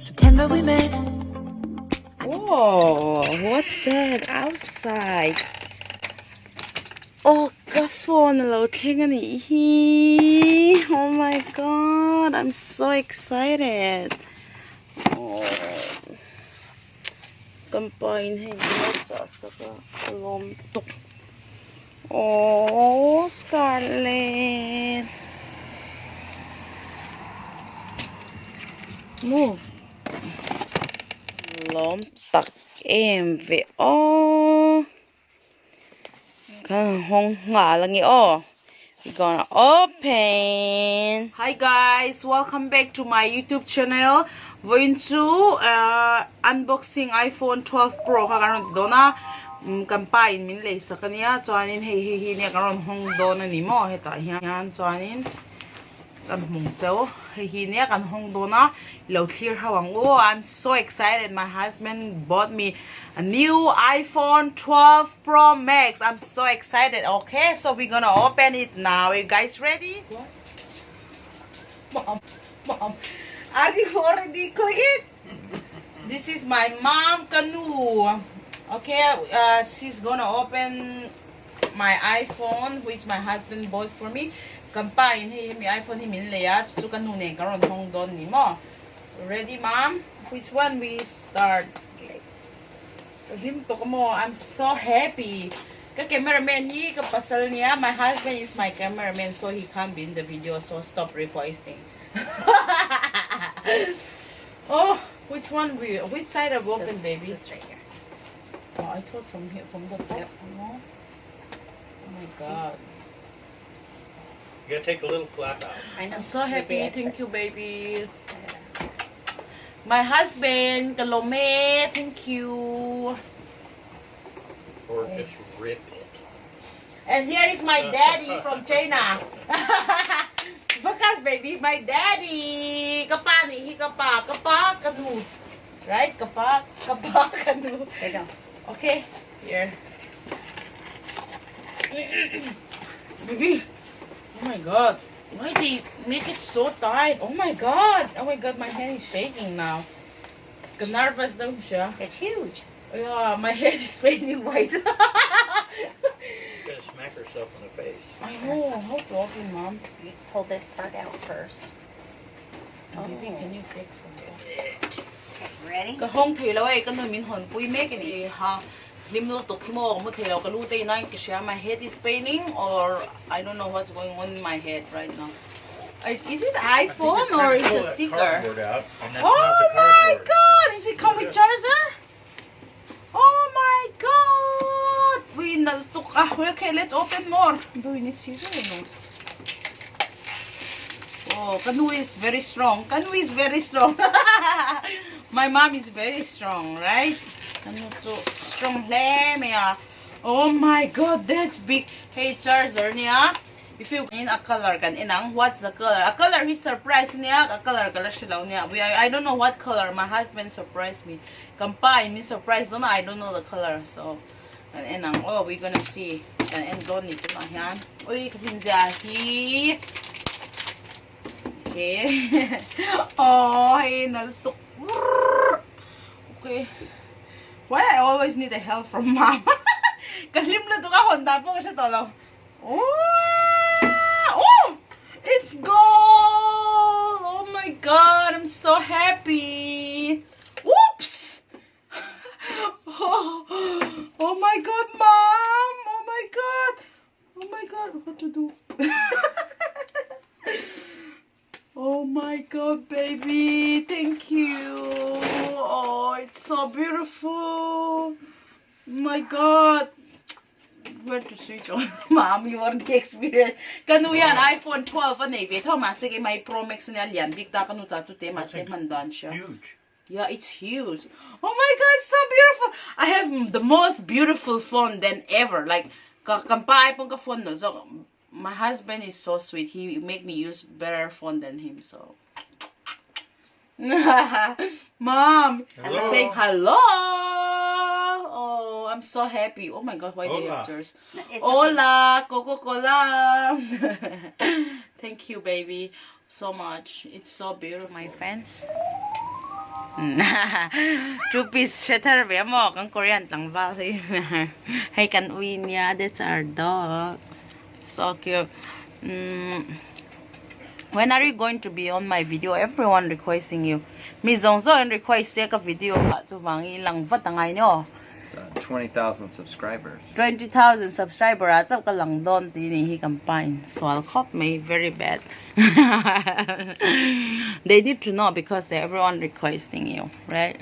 September we met. Whoa, what's that outside? Oh, phone hello, oh my god, I'm so excited. Oh, combine oh, Scarlett. Move. Lom tak em về ô cái hông ngả là nghe ô. We're gonna open. Hi guys, welcome back to my YouTube channel. Going to unboxing iPhone 12 Pro karon dona kampain min lay sa kanya chuanin hei ne karon hong dona ni mo heta hian chuanin kan mong chau hi ne kan hong dona lo clear hawang. Oh, I'm so excited. My husband bought me a new iPhone 12 Pro Max. I'm so excited. Okay, so we're gonna open it now. Are you guys ready? What? Mom, are you already clicked? This is my mom canoe. Okay, she's gonna open my iPhone, which my husband bought for me. Kampain hey mi iPhone hi min leya chu kan nu ne karon hong don ni mo. Ready, mom? Which one we start? Lim to mo. I'm so happy. Ka cameraman hi ka pasal niya. My husband is my cameraman, so he can't be in the video, so stop requesting. Oh, which side of open, baby? This right here. Oh, I thought from here, from the top. Yep. Oh my god. You gotta take a little flap out. I'm so happy. Thank you, baby. My husband, Kalome, thank you. Or just rip it. And here is my daddy from China. Focus, baby. My daddy. Kapani, he kapa kanu. Right? Kapa kanu. There you go. Okay, here. Baby. Oh my god. Why they make it so tight? Oh my god. Oh my god, my hand is shaking now. Nervous daw siya. It's huge. Yeah, my head is paining white. She's gonna smack herself in the face. I know. How to open, Mom? You pull this part out first. Baby, can you fix for me? Ready? Cái hông thì lâu ấy, cái nơi mình hồn bùi mẹ cái này ha. Lim lo to kimo mo thì lâu cái lute nine kasi my head is paining or I don't know what's going on in my head right now. Is it iPhone or is it a sticker? Cardboard out, and that's Oh not the my cardboard. god! Is it come with charger? Oh my god! We naltok. Okay, let's open more. Do we need scissors or no? Oh, Kanu is very strong. Kanu is very strong. My mom is very strong, right? Kanu so strong. Oh my god, that's big. Hey, charger niya. If you in a color kan inang, what's the color? A color he surprised niya. A color silaw niya. I don't know what color. My husband surprised me. Kampay me surprised. I don't know the color. So, kan inang. Oh, we're gonna see. Kan endon nito na yan. Uy, kapinzahi. Okay. Oh, hey, naltok. Okay. Why I always need the help from mom? Kalim na to ka Honda po siya tolo. Oh, it's gold. Oh my god, I'm so happy. Whoops. Oh my god, mom. Oh my god. Oh my god, what to do? Oh my god, baby. Thank you. Oh, it's so beautiful. My god. Where to switch on? Mom, you are the experience. Kanu yan, iPhone 12 ang navy. Thomas, sige, may Pro Max na yan. Bigta kanu sa ito, tema, mandan siya. Huge. Yeah, it's huge. Oh my god, it's so beautiful. I have the most beautiful phone than ever. Like, kampay pong ka phone no. So, my husband is so sweet. He make me use better phone than him. So, Mom, Hello. I'm saying hello. Oh, I'm so happy. Oh my god, why do you have yours? Hola, Coca-Cola. Thank you, baby, so much. It's so beautiful. My fans. Two piece sweater về mo kang Korean tang val hi. Hey kan win ya, that's our dog. So cute. When are you going to be on my video? Everyone requesting you. Mi zong zong request ka video ka chu wangi lang va tangai no. 20,000 subscribers. 20,000 subscriber at ka lang don ti ni hi campaign. So I'll cop me very bad. They need to know because they everyone requesting you, right?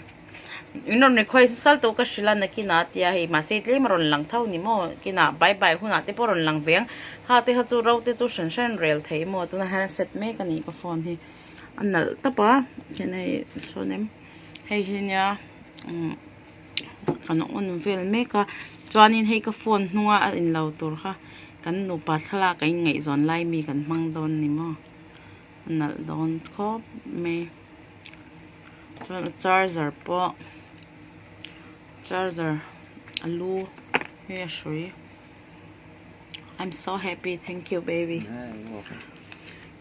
You know request salto ka sila na kinatya hi masitli maron lang thau ni mo kina bye bye huna te poron lang veng ha te ha chu ro te chu shan rail thei mo tu na ha set me ka ni ka phone hi anal ta pa kenai so nem hei hinya kan on vel me ka chuanin hei ka phone nuwa in lo tur kha kan nu pa thla kai ngai zon lai mi kan mang don ni mo anal don khop me charger po charger alu yeah sure I'm so happy, thank you baby. Yeah, you're welcome.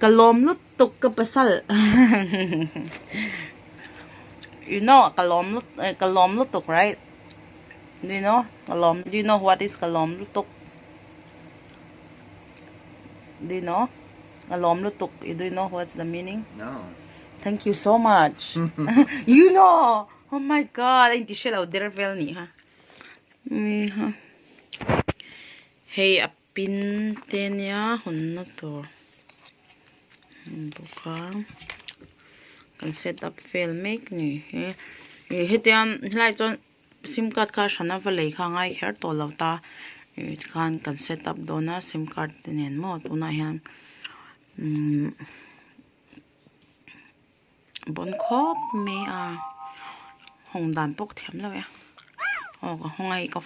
Kalom lutuk ka pasal. You know kalom lutuk, right? Do you know kalom? Do you know what is kalom lutuk? Do you know kalom lutuk? Do you know what's the meaning? No. Thank you so much. You know. Oh my god, hindi siya lauder vel ni ha. Hey, apin tenya hunna to. Buka. Kan set up fail make ni. Hitiam lai chon SIM card ka shana valei kha ngai kher to lauta. Kan set up dona SIM card tenen mo tu na hian. Bon khop me a hong dan pok thiam lo ya o ka hongai ka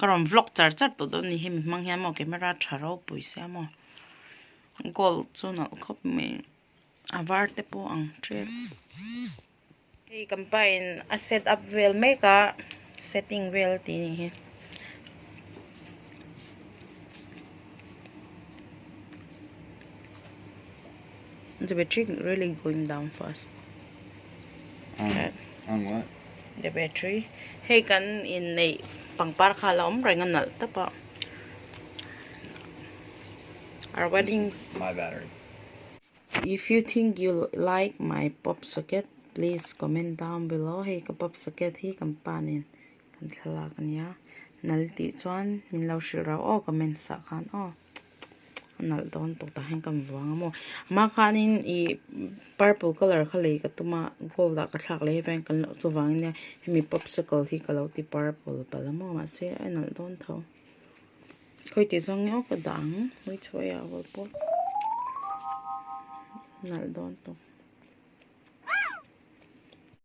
karon vlog char to don ni him mang hiam mo camera tharo puisa mo gold chunal khop me avarte po ang trip hey campaign a set up well make a setting well ti ni he the battery really going down fast. On what? The battery. Hey kan in a pangpar kalom rengan nal tapa. Our wedding. My battery. If you think you like my pop socket, please comment down below. Hey ka pop socket hi kampanin kan thala kan ya. Nalti chuan min lo shira o comment sa kan o. Nal don to ta hen kam wang mo ma khanin I purple color khale ka tuma gold ka thak le ven kan chu wang ne mi popsicle hi kalo ti purple pala mo ma se nal don tho khoi ti jong yo ka dang hoi choya wal po nal don to